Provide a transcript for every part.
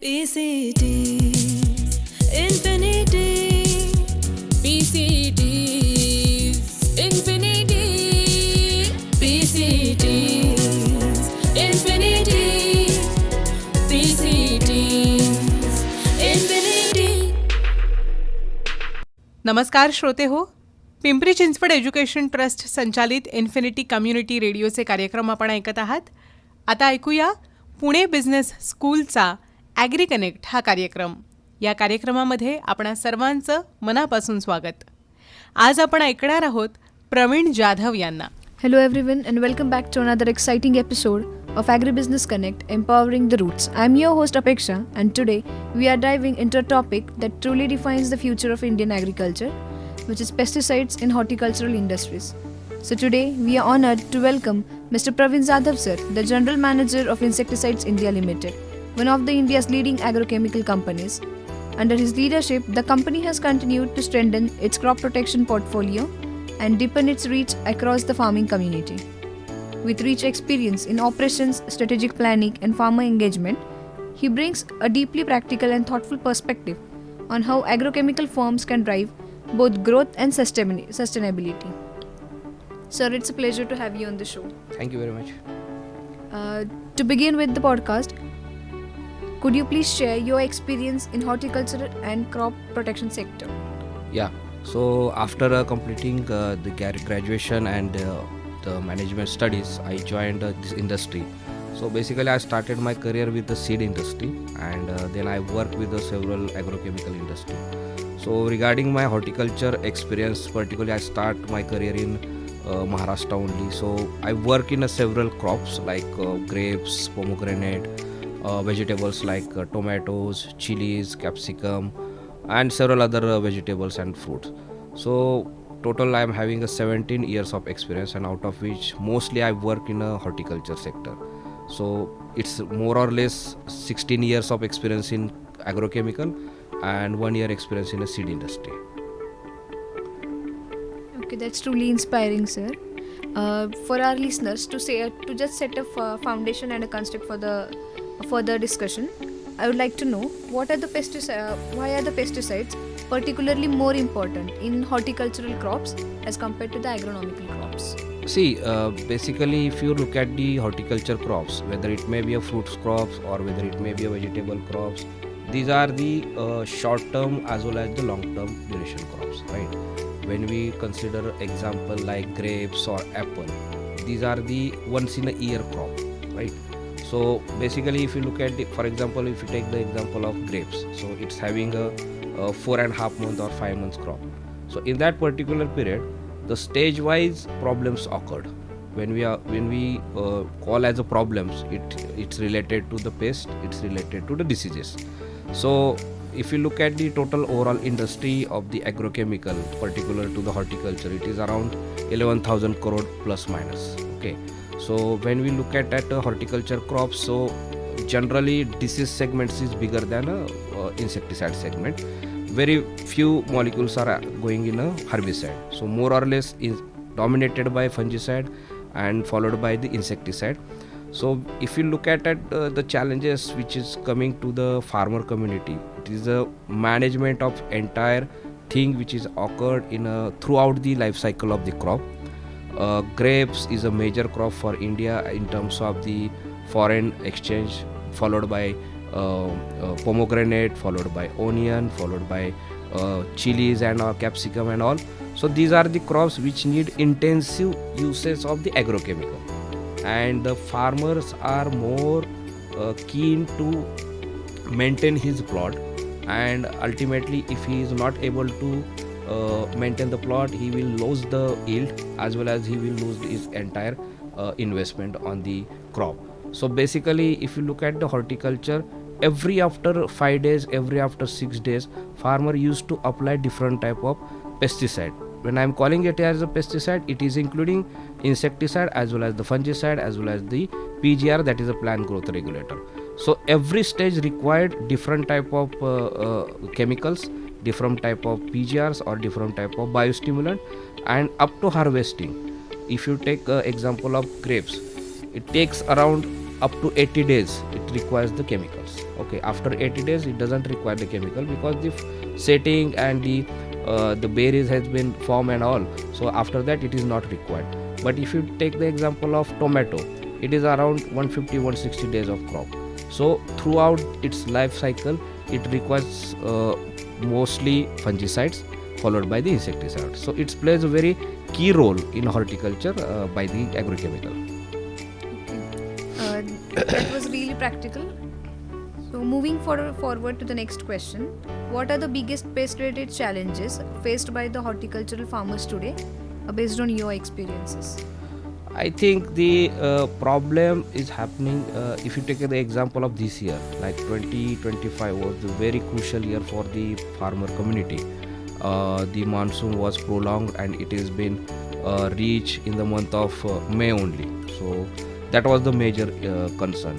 PCETs, infinity. PCETs, infinity. PCETs, infinity. PCETs, infinity. नमस्कार श्रोते हो. पिंपरी चिंचवड एज्युकेशन ट्रस्ट संचालित इन्फिनिटी कम्युनिटी रेडिओचे कार्यक्रम आपण ऐकत आहात. आता ऐकूया पुणे बिझनेस स्कूलचा ॲग्री कनेक्ट हा कार्यक्रम. या कार्यक्रमामध्ये आपणा सर्वांचं मनापासून स्वागत. आज आपण ऐकणार आहोत प्रवीण जाधव यांना. Hello everyone and welcome back to another exciting episode of Agri Business Connect, Empowering the Roots. I'm your host Apeksha and today we are diving into a topic that truly defines the future of Indian agriculture, which is pesticides in horticultural industries. So today we are honored to welcome Mr. Pravin Jadhav sir, the General Manager of Insecticides India Limited, one of the India's leading agrochemical companies. Under his leadership, the company has continued to strengthen its crop protection portfolio and deepen its reach across the farming community. With rich experience in operations, strategic planning, and farmer engagement, he brings a deeply practical and thoughtful perspective on how agrochemical firms can drive both growth and sustainability. Sir, it's a pleasure to have you on the show. Thank you very much. To begin with the podcast, could you please share your experience in horticulture and crop protection sector? Yeah. So after completing the graduation and the management studies, I joined this industry. So basically, I started my career with the seed industry, and then I worked with several agrochemical industry. So regarding my horticulture experience, particularly I start my career in Maharashtra only. So I work in several crops like grapes, pomegranate, vegetables like tomatoes, chilies, capsicum, and several other vegetables and fruits. So total I am having 17 years of experience, and out of which mostly I work in a horticulture sector. So it's more or less 16 years of experience in agrochemical and 1 year experience in a seed industry. Okay, that's truly inspiring, sir. For our listeners to just set a foundation and a construct for the further discussion, I would like to know why are the pesticides particularly more important in horticultural crops as compared to the agronomical crops? See, basically if you look at the horticulture crops, whether it may be a fruits crops or whether it may be a vegetable crops, these are the short term as well as the long term duration crops, right? When we consider example like grapes or apple, these are the once in a year crop, right? So basically if you look at for example, if you take the example of grapes, so it's having a 4.5 month or 5 months crop. So in that particular period, the stage wise problems occurred. When we call as a problems, it's related to the pest, it's related to the diseases. So if you look at the total overall industry of the agrochemical, particular to the horticulture, it is around 11,000 crore plus minus. Okay. So when we look at horticulture crops, so generally disease segments is bigger than a insecticide segment. Very few molecules are going in a herbicide. So more or less is dominated by fungicide and followed by the insecticide. So if you look at the challenges which is coming to the farmer community, it is a management of entire thing which is occurred in throughout the life cycle of the crop. Grapes is a major crop for India in terms of the foreign exchange, followed by pomegranate, followed by onion, followed by chilies and capsicum and all. So these are the crops which need intensive usage of the agrochemical, and the farmers are more keen to maintain his plot, and ultimately if he is not able to maintain the plot, he will lose the yield as well as he will lose his entire investment on the crop. So basically if you look at the horticulture, every after 5 days, every after 6 days, farmer used to apply different type of pesticide. When I am calling it as a pesticide, it is including insecticide as well as the fungicide as well as the PGR, that is a plant growth regulator. So every stage required different type of chemicals, different type of PGRs or different type of biostimulant, and up to harvesting. If you take example of grapes, it takes around up to 80 days it requires the chemicals. Okay, after 80 days it doesn't require the chemical because the setting and the berries has been formed and all, so after that it is not required. But if you take the example of tomato, it is around 150-160 days of crop. So throughout its life cycle it requires mostly fungicides followed by the insecticides. So it plays a very key role in horticulture by the agrochemical. That was really practical. So moving forward to the next question, what are the biggest pest-related challenges faced by the horticultural farmers today, based on your experiences? I think the problem is happening if you take the example of this year, like 2025 was the very crucial year for the farmer community. The monsoon was prolonged and it has been reached in the month of May only. So that was the major concern.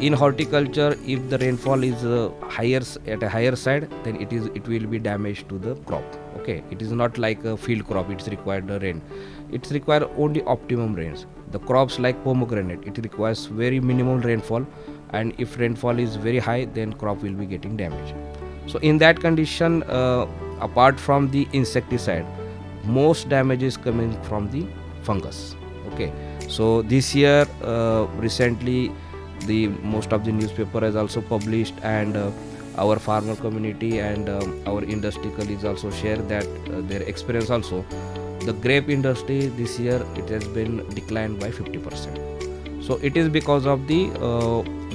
In horticulture, if the rainfall is at a higher side, then it will be damage to the crop. Okay, it is not like a field crop, it's required the rain. It's required only optimum rains. The crops like pomegranate, it requires very minimum rainfall, and if rainfall is very high, then crop will be getting damaged. So in that condition, apart from the insecticide, most damage is coming from the fungus. Okay, so this year recently the most of the newspaper has also published, and our farmer community and our industry colleagues also share that their experience also. The grape industry this year, it has been declined by 50%. So it is because of the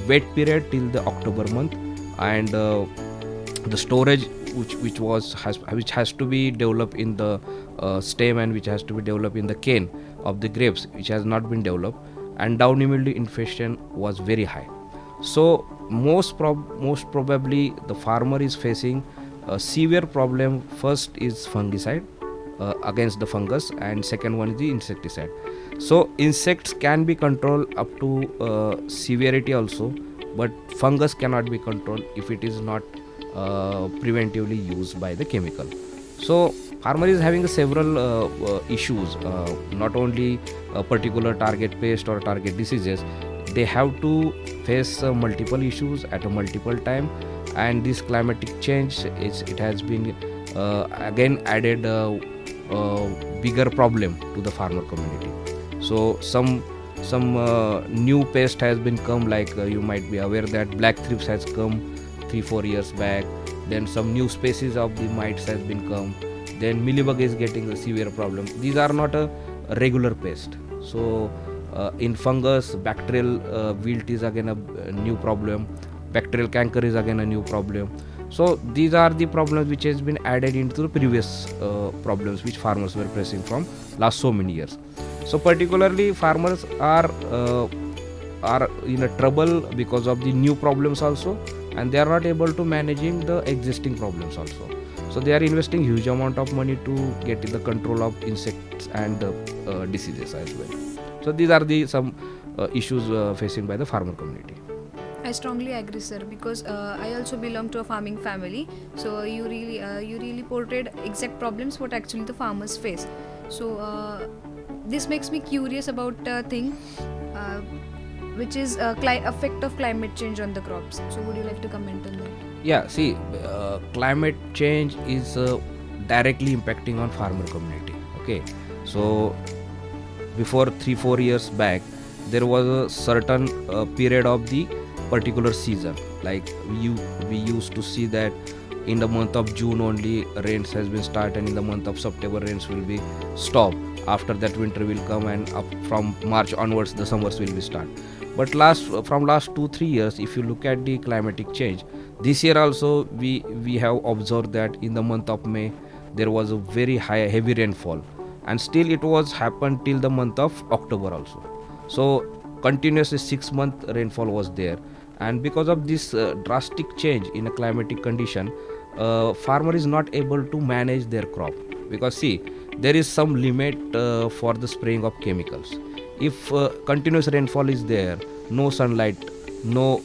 wet period till the October month, and the storage which has to be developed in the stem and which has to be developed in the cane of the grapes, which has not been developed, and downy mildew infection was very high. So most probably the farmer is facing a severe problem. First is fungicide against the fungus, and second one is the insecticide. So insects can be controlled up to severity also, but fungus cannot be controlled if it is not preventively used by the chemical. So farmer is having several issues, not only a particular target pest or target diseases. They have to face multiple issues at a multiple time, and this climatic change it has been again added bigger problem to the farmer community. So some new pest has been come, like you might be aware that black thrips has come 3-4 years back. Then some new species of the mites has been come. Then mealybug is getting a severe problem. These are not a regular pest. So in fungus, bacterial wilt is again a new problem. Bacterial canker is again a new problem. So these are the problems which has been added into the previous problems which farmers were facing from last so many years. So particularly farmers are in a trouble because of the new problems also, and they are not able to managing the existing problems also. So they are investing huge amount of money to get the control of insects and diseases as well. So these are the some issues facing by the farmer community. I strongly agree, sir, because I also belong to a farming family. So you really portrayed exact problems what actually the farmers face. So this makes me curious about a thing, which is effect of climate change on the crops. So would you like to comment on that? Yeah, see, climate change is directly impacting on farmer community. Okay, so before 3-4 years back, there was a certain period of the particular season. Like we used to see that in the month of June only rains has been start, and in the month of September rains will be stop. After that winter will come, and up from March onwards the summers will be start. But from last 2-3 years, if you look at the climatic change, this year also we have observed that in the month of May there was a very heavy rainfall, and still it was happened till the month of October also. So continuously 6 month rainfall was there, and because of this drastic change in a climatic condition, farmer is not able to manage their crop, because see, there is some limit for the spraying of chemicals. If continuous rainfall is there, no sunlight, no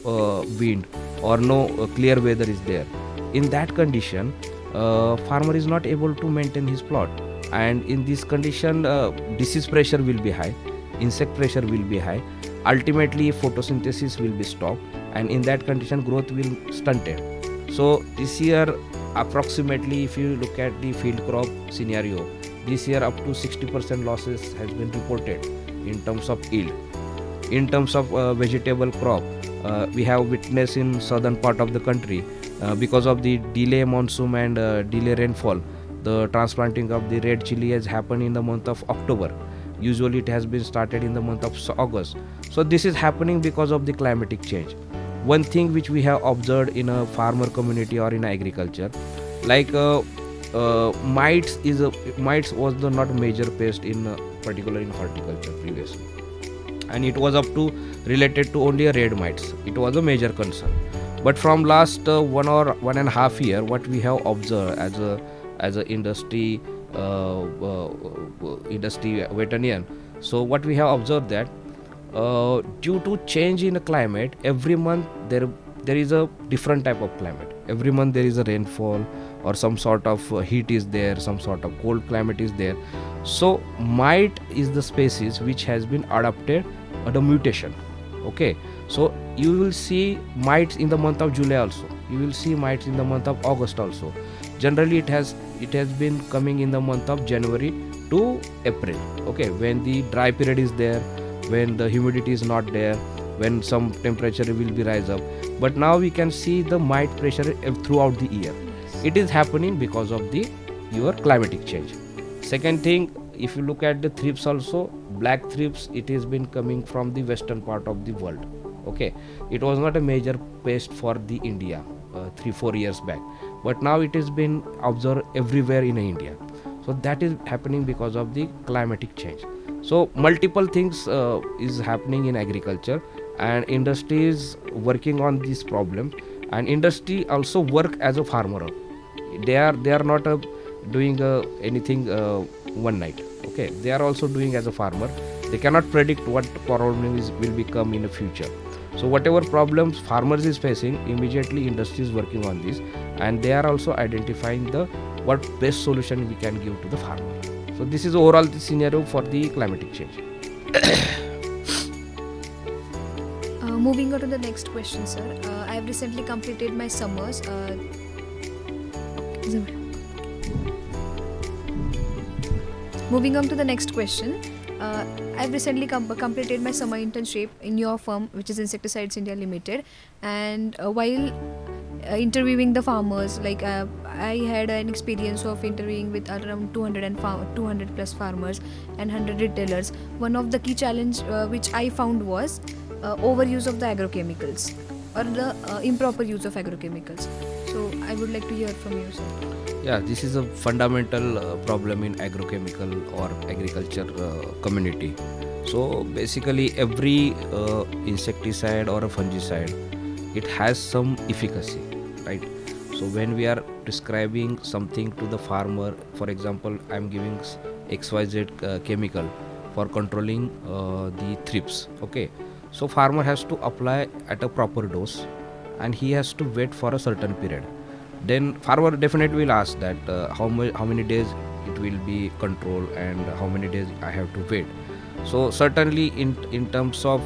wind, or no clear weather is there, in that condition farmer is not able to maintain his plot, and in this condition disease pressure will be high, insect pressure will be high, ultimately photosynthesis will be stopped, and in that condition growth will stunted. So this year approximately, if you look at the field crop scenario, this year up to 60% losses has been reported in terms of yield. In terms of vegetable crop, we have witnessed in southern part of the country, because of the delay monsoon and delay rainfall, the transplanting of the red chili has happened in the month of October. Usually it has been started in the month of August. So this is happening because of the climatic change. One thing which we have observed in a farmer community or in agriculture, like mites was the not major pest in particular in horticulture previously, and it was up to related to only a red mites. It was a major concern. But from last 1.5 year, what we have observed as a industry veterinarian, so what we have observed that due to change in the climate, every month there is a different type of climate. Every month there is a rainfall or some sort of heat is there, some sort of cold climate is there. So mite is the species which has been adapted at a mutation. Okay, so you will see mites in the month of July also, you will see mites in the month of August also. Generally it has been coming in the month of January to April, okay, when the dry period is there, when the humidity is not there, when some temperature will be rise up. But now we can see the mite pressure throughout the year. It is happening because of your climatic change. Second thing, if you look at the thrips also, black thrips, it has been coming from the western part of the world. Okay, it was not a major pest for the India 3-4 years back, but now it has been observed everywhere in India. So that is happening because of the climatic change. So multiple things is happening in agriculture, and industry is working on this problem, and industry also work as a farmer. They are not doing anything one night. Okay, they are also doing as a farmer. They cannot predict what problems will become in the future. So whatever problems farmers is facing, immediately industry is working on this, and they are also identifying what best solution we can give to the farmer. So this is overall the scenario for the climatic change. Moving on to the next question, sir. I have recently completed my summers. Moving on to the next question. I've recently completed my summer internship in your firm, which is Insecticides India Limited, and while interviewing the farmers, like I had an experience of interviewing with around 200 plus farmers and 100 retailers. One of the key challenge which I found was overuse of the agrochemicals or the improper use of agrochemicals. So I would like to hear from you, sir. Yeah, this is a fundamental problem in agrochemical or agriculture community. So basically every insecticide or a fungicide, it has some efficacy, right? So when we are prescribing something to the farmer, for example, I am giving XYZ chemical for controlling the thrips, okay? So farmer has to apply at a proper dose, and he has to wait for a certain period. Then farmer definitely will ask that how many days it will be controlled and how many days I have to wait. So certainly in terms of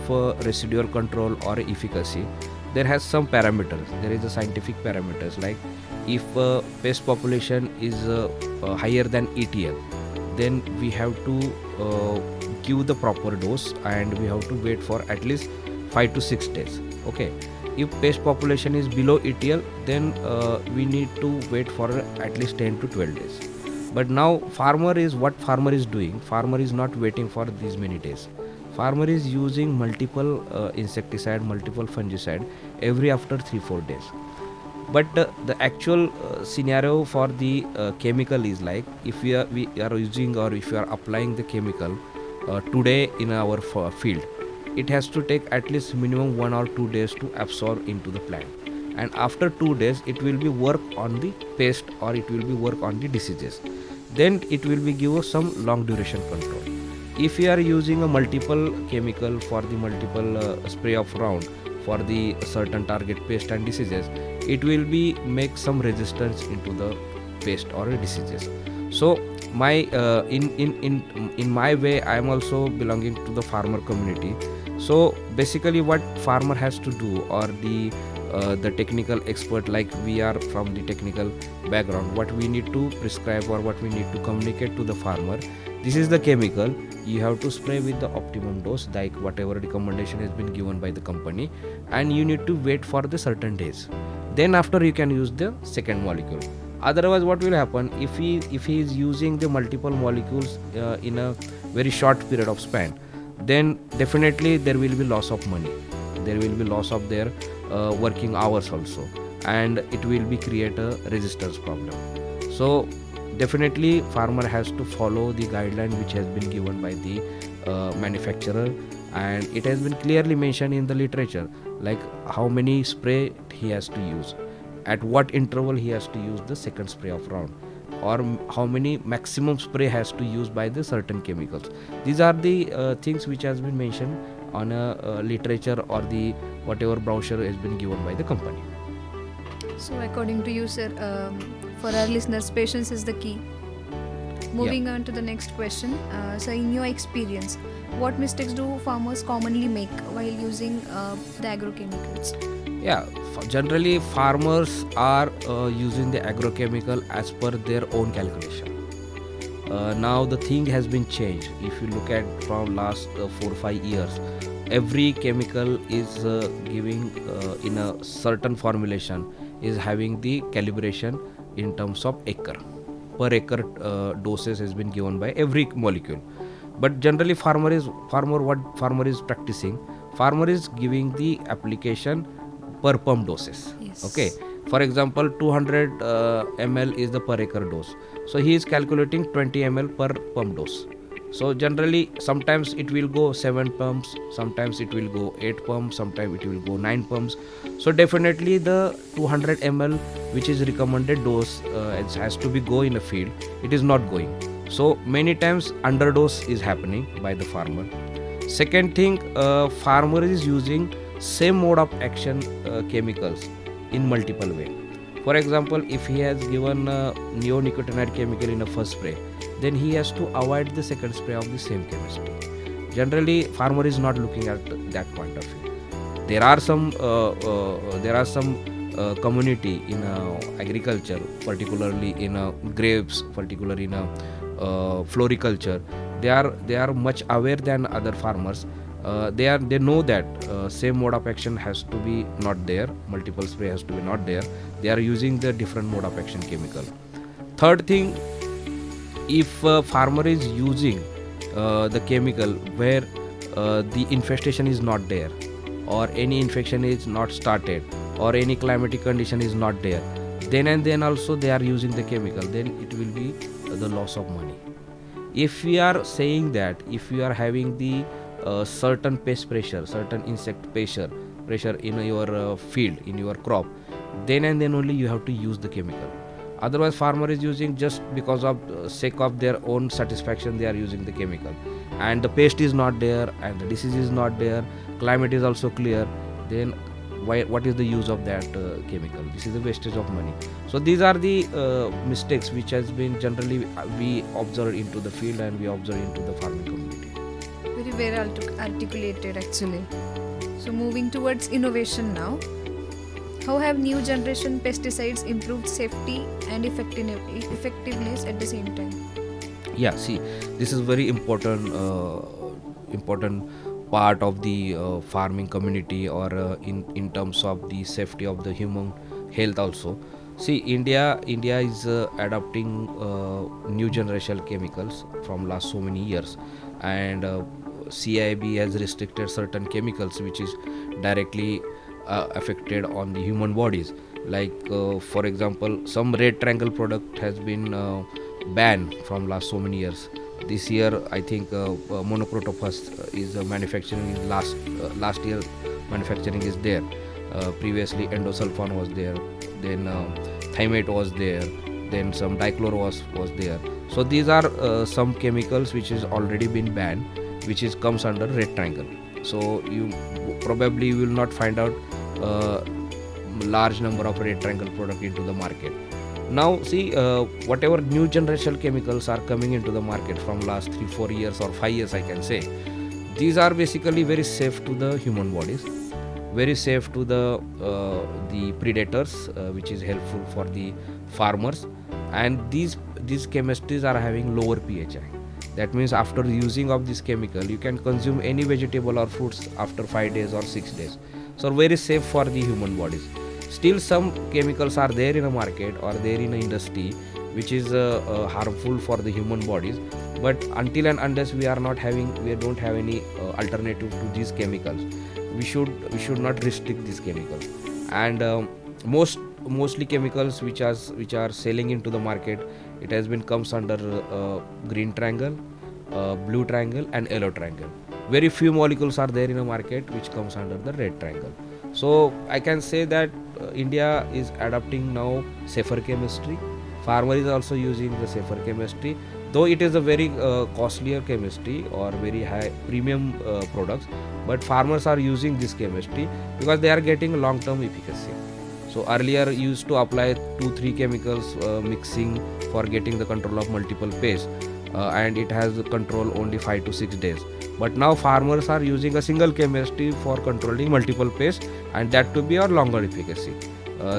residual control or efficacy, there has some parameters. There is a scientific parameters, like if pest population is higher than ETL, then we have to give the proper dose, and we have to wait for at least 5 to 6 days. Okay, if pest population is below ETL, then we need to wait for at least 10 to 12 days. But now farmer is doing, farmer is not waiting for these many days. Farmer is using multiple insecticide, multiple fungicide every after 3-4 days. But the actual scenario for the chemical is like, if we are using or if we are applying the chemical today in our field, it has to take at least minimum 1 or 2 days to absorb into the plant, and after 2 days it will be work on the pest or it will be work on the diseases. Then it will be give us some long duration control. If we are using a multiple chemical for the multiple spray of round for the certain target pest and diseases, it will be make some resistance into the pest or diseases. So my in my way, I am also belonging to the farmer community. So basically what farmer has to do, or the technical expert, like we are from the technical background, what we need to prescribe or what we need to communicate to the farmer: this is the chemical, you have to spray with the optimum dose, like whatever recommendation has been given by the company, and you need to wait for the certain days, then after you can use the second molecule. Otherwise what will happen, if he is using the multiple molecules in a very short period of span, then definitely there will be loss of money, there will be loss of their working hours also, and it will be create a resistance problem. So definitely farmer has to follow the guideline which has been given by the manufacturer, and it has been clearly mentioned in the literature, like how many spray he has to use, at what interval he has to use the second spray of round, or how many maximum spray has to use by the certain chemicals. These are the things which has been mentioned on a literature or the whatever brochure has been given by the company. So, according to you, sir, for our listeners, patience is the key. Moving on to the next question. So, in your experience, what mistakes do farmers commonly make while using the agrochemicals? Yeah, generally farmers are using the agrochemical as per their own calculation. Now the thing has been changed. If you look at from last 4-5 years, every chemical is giving in a certain formulation, is having the calibration in terms of acre. Per acre doses has been given by every molecule. But generally farmer is practicing, farmer is giving the application per pump doses. Yes. Okay, for example 200 ml is the per acre dose, so he is calculating 20 ml per pump dose. So generally sometimes it will go 7 pumps, sometimes it will go 8 pumps, sometimes it will go 9 pumps. So definitely the 200 ml which is recommended dose it has to be go in a field, it is not going. So many times underdose is happening by the farmer. Second thing, farmer is using same mode of action chemicals in multiple way. For example, if he has given neonicotinoid chemical in a first spray, then he has to avoid the second spray of the same chemistry. Generally farmer is not looking at that point of view. There are some community in agriculture, particularly in grapes, particularly in floriculture. They are much aware than other farmers. They know that same mode of action has to be not there, multiple spray has to be not there. They are using the different mode of action chemical. Third thing, if farmer is using the chemical where the infestation is not there, or any infection is not started, or any climatic condition is not there, then also they are using the chemical, then it will be the loss of money. If we are saying that if you are having the certain pest pressure, certain insect pressure in your field, in your crop, then only you have to use the chemical. Otherwise farmer is using just because of sake of their own satisfaction, they are using the chemical, and the pest is not there and the disease is not there, climate is also clear, then what is the use of that chemical? This is a wastage of money. So these are the mistakes which has been generally we observe into the field and we observe into the farming community. Very well articulated, actually. So, moving towards innovation now. How have new generation pesticides improved safety and effectiveness at the same time? Yeah, see, this is very important part of the farming community, or in terms of the safety of the human health also. See, India is adopting new generation chemicals from last so many years, and CIB has restricted certain chemicals which is directly affected on the human bodies. Like for example, some red triangle product has been banned from last so many years. This year I think monocrotophos is manufacturing last year manufacturing is there. Previously endosulfan was there, then thymate was there, then some dichloro was there. So these are some chemicals which is already been banned, which is comes under red triangle. So you probably will not find out large number of red triangle product into the market. Now see, whatever new generation chemicals are coming into the market from last 3-4 years or 5 years, I can say, these are basically very safe to the human bodies, very safe to the predators, which is helpful for the farmers. And these chemistries are having lower phi. That means after using of this chemical, you can consume any vegetable or fruits after 5 days or 6 days. So very safe for the human bodies. Still some chemicals are there in a market or there in a industry which is harmful for the human bodies. But until and unless we don't have any alternative to these chemicals, we should not restrict these chemicals. And mostly chemicals which are selling into the market, it has been comes under green triangle, blue triangle and yellow triangle. Very few molecules are there in a market which comes under the red triangle. So I can say that India is adopting now safer chemistry. Farmer is also using the safer chemistry, though it is a very costlier chemistry or very high premium products, but farmers are using this chemistry because they are getting long term efficacy. So earlier used to apply 2-3 chemicals mixing for getting the control of multiple pests, and it has control only 5 to 6 days. But now farmers are using a single chemistry for controlling multiple pests, and that to be a longer efficacy.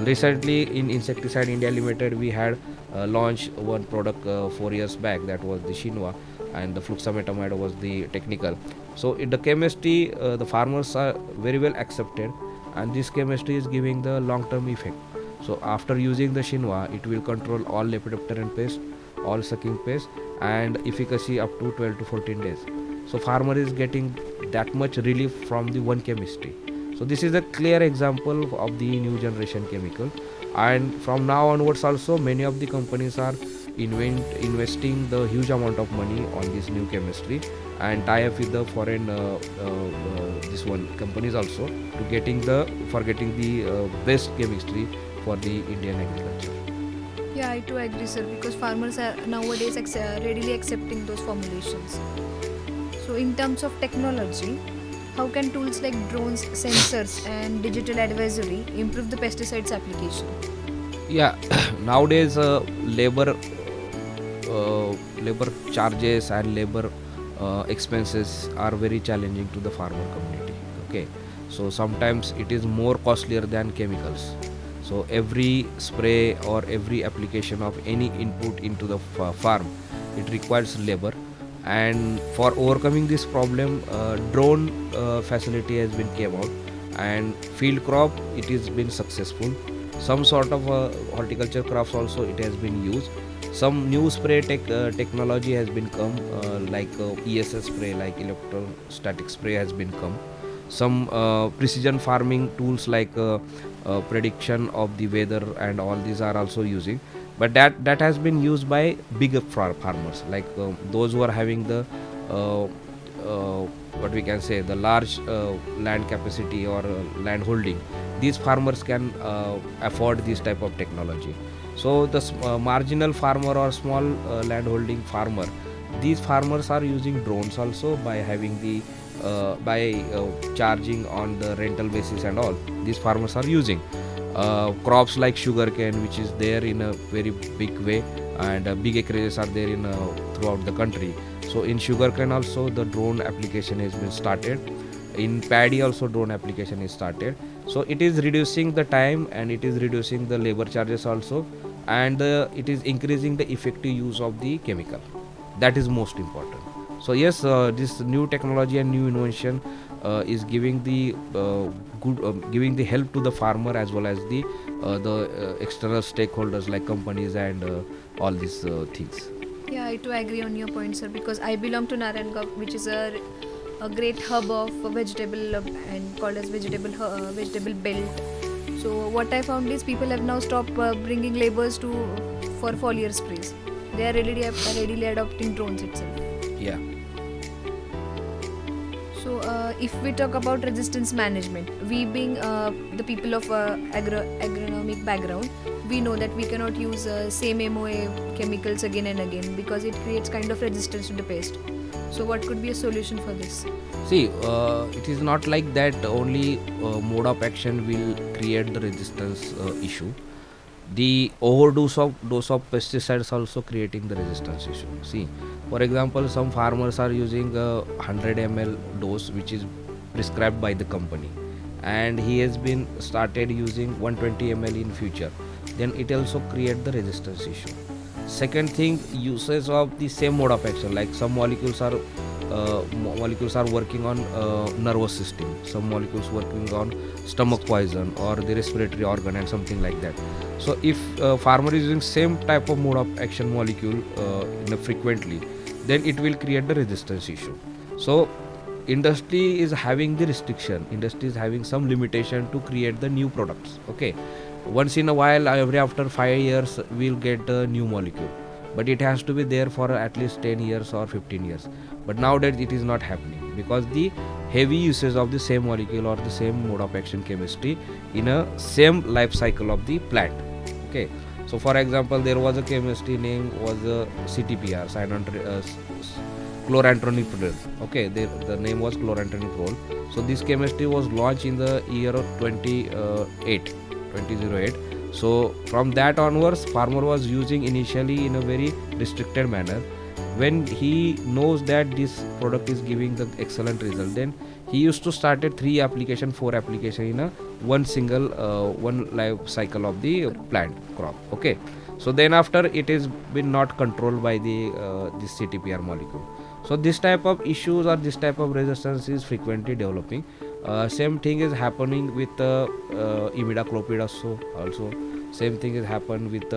Recently in Insecticide India Limited, we had launched one product 4 years back, that was the Shinwa, and the fluxametamide was the technical. So in the chemistry, the farmers are very well accepted, and this chemistry is giving the long term effect. So after using the Shinwa, it will control all lepidopteran pests, all sucking pests, and efficacy up to 12 to 14 days. So farmer is getting that much relief from the one chemistry. So this is a clear example of the new generation chemical, and from now onwards also many of the companies are investing the huge amount of money on this new chemistry and tie up with the foreign this one companies also to getting the best chemistry for the Indian agriculture. Yeah, I too agree, sir, because farmers are nowadays readily accepting those formulations. So, in terms of technology, how can tools like drones, sensors, and digital advisory improve the pesticides application? Yeah, nowadays labor charges and labor expenses are very challenging to the farmer community. Okay, so sometimes it is more costlier than chemicals. So every spray or every application of any input into the farm, it requires labor. And for overcoming this problem, drone facility has been came out, and field crop it has been successful. Some sort of horticulture crops also it has been used. Some new spray technology has been come, like ESS spray, like electrostatic spray has been come. Some precision farming tools like prediction of the weather and all these are also using. But that has been used by bigger farmers, like those who are having the what we can say, the large land capacity or land holding. These farmers can afford this type of technology. So the marginal farmer or small land holding farmer, these farmers are using drones also by having the charging on the rental basis and all. These farmers are using crops like sugarcane, which is there in a very big way, and big acreages are there in throughout the country. So in sugarcane also the drone application has been started. In paddy also drone application is started. So it is reducing the time and it is reducing the labor charges also, and it is increasing the effective use of the chemical. That is most important. So yes, this new technology and new invention is giving the giving the help to the farmer as well as the external stakeholders like companies and all these things. Yeah, I too agree on your point, sir, because I belong to Narayanagar, which is a great hub of vegetable and called as vegetable belt. So what I found is people have now stopped bringing laborers for foliar sprays. They are readily adopting drones itself. Yeah. So if we talk about resistance management, we being the people of agronomic background, we know that we cannot use same MOA chemicals again and again because it creates kind of resistance to the pest. So what could be a solution for this? See, it is not like that only mode of action will create the resistance issue. The overdose of dose of pesticides also creating the resistance issue. See, for example, some farmers are using a 100 ml dose which is prescribed by the company, and he has been started using 120 ml in future. Then it also create the resistance issue. Second thing, usage of the same mode of action, like some molecules are working on nervous system, some molecules working on stomach poison or the respiratory organ and something like that. So if farmer is using same type of mode of action molecule frequently, then it will create the resistance issue. So industry is having the restriction, industry is having some limitation to create the new products. Okay, once in a while, every after 5 years we'll get a new molecule, but it has to be there for at least 10 years or 15 years. But nowadays it is not happening because the heavy usage of the same molecule or the same mode of action chemistry in a same life cycle of the plant. Okay, so for example, there was a chemistry name was CTPR, chlorantraniliprole. Okay, the name was chlorantraniliprole. So this chemistry was launched in the year of 2008. So from that onwards, farmer was using initially in a very restricted manner. When he knows that this product is giving the excellent result, then he used to start at 3 application, 4 application in a one single one life cycle of the plant crop. Okay, so then after it is been not controlled by the this CTPR molecule. So this type of issues or this type of resistance is frequently developing. Same thing is happening with imidacloprid also. Same thing is happened with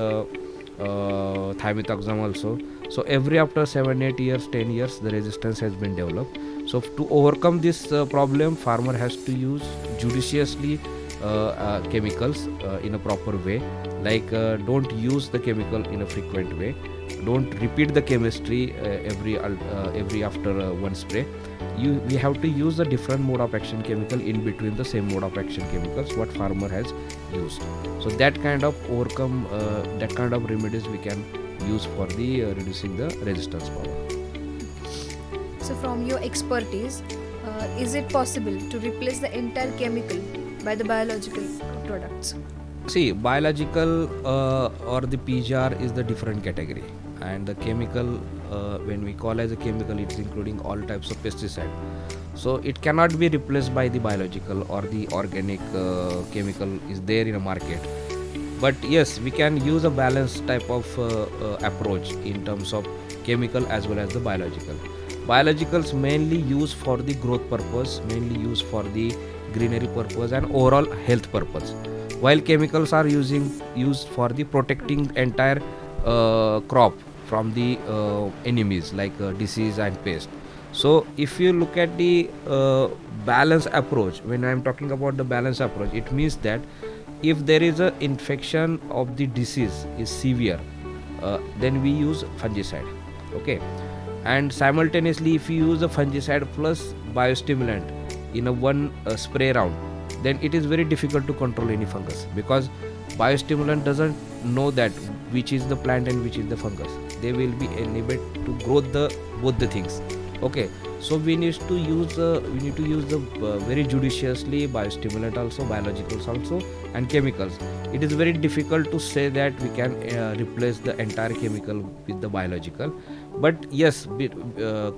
thiamethoxam also. So every after 7-8 years, 10 years, the resistance has been developed. So to overcome this problem, farmer has to use judiciously chemicals in a proper way. Like don't use the chemical in a frequent way. Don't repeat the chemistry every after one spray. We have to use a different mode of action chemical in between the same mode of action chemicals what farmer has used. So that kind of overcome that kind of remedies we can use for the reducing the resistance power. So, from your expertise, is it possible to replace the entire chemical by the biological products? See, biological or the PGR is the different category, and the chemical when we call as a chemical, it's including all types of pesticide. So it cannot be replaced by the biological or the organic chemical is there in a market. But yes, we can use a balanced type of approach in terms of chemical as well as the biological. Biologicals mainly used for the growth purpose, mainly used for the greenery purpose and overall health purpose, while chemicals are used for the protecting entire crop from the enemies like disease and pest. So if you look at the balance approach, when I am talking about the balance approach, it means that if there is a infection of the disease is severe, then we use fungicide. Okay, and simultaneously if you use a fungicide plus biostimulant in a one spray round, then it is very difficult to control any fungus, because biostimulant doesn't know that which is the plant and which is the fungus. They will be enabled to grow both the things. Okay, so we need to use the very judiciously biostimulant also, biologicals also, and chemicals. It is very difficult to say that we can replace the entire chemical with the biological. But yes,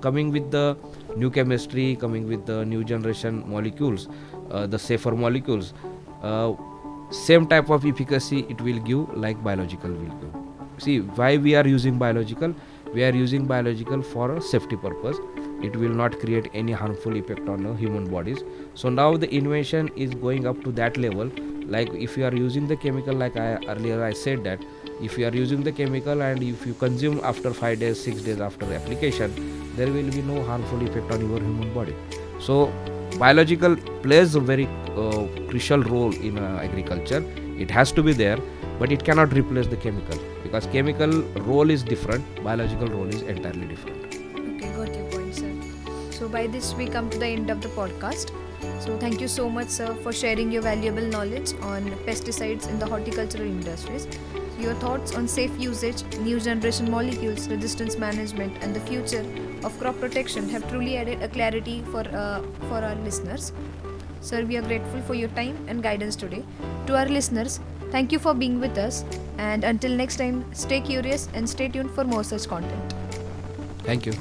coming with the new chemistry, coming with the new generation molecules, the safer molecules, same type of efficacy it will give like biological will give. See, why we are using biological? We are using biological for a safety purpose. It will not create any harmful effect on human bodies. So now the invention is going up to that level. Like if you are using the chemical, like earlier I said that if you are using the chemical and if you consume after 5 days, 6 days after application, there will be no harmful effect on your human body. So biological plays a very crucial role in agriculture. It has to be there, but it cannot replace the chemical, because chemical role is different, biological role is entirely different. Okay, got your point, sir. So by this we come to the end of the podcast. So thank you so much, sir, for sharing your valuable knowledge on pesticides in the horticultural industries. Your thoughts on safe usage, new generation molecules, resistance management and the future of crop protection have truly added a clarity for our listeners. Sir, we are grateful for your time and guidance today. To our listeners, thank you for being with us. And until next time, stay curious and stay tuned for more such content. Thank you.